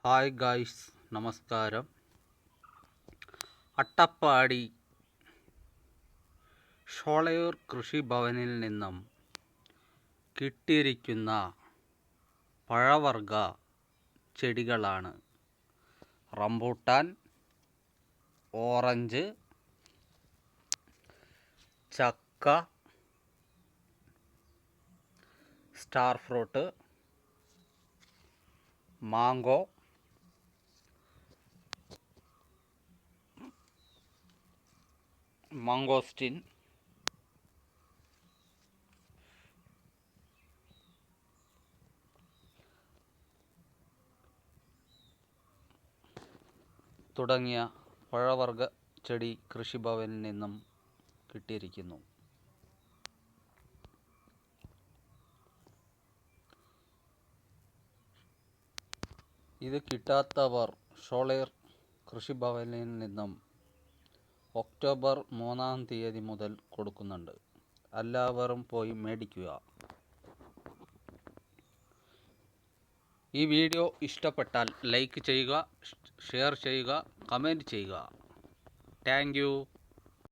Hi guys, നമസ്കാരം. അട്ടപ്പാടി ഷോളയൂർ കൃഷിഭവനിൽ നിന്നും കിട്ടിയിരിക്കുന്ന പഴവർഗ ചെടികളാണ് റംബൂട്ടാൻ, ഓറഞ്ച്, ചക്ക, സ്റ്റാർ ഫ്രൂട്ട്, മാങ്കോ, മാങ്കോസ്റ്റിൻ, തുടങ്ങിയ പഴവർഗ ചെടി കൃഷിഭവനിൽ നിന്നും കിട്ടിയിരിക്കുന്നു. ഇത് കിട്ടാത്തവർ ഷോളയൂർ കൃഷിഭവനിൽ നിന്നും ഒക്ടോബർ 3 മുതൽ കൊടുക്കുന്നുണ്ട്. എല്ലാവരും പോയി മേടിക്കുക. ഈ വീഡിയോ ഇഷ്ടപ്പെട്ടാൽ ലൈക്ക് ചെയ്യുക, ഷെയർ ചെയ്യുക, കമൻറ്റ് ചെയ്യുക. Thank you.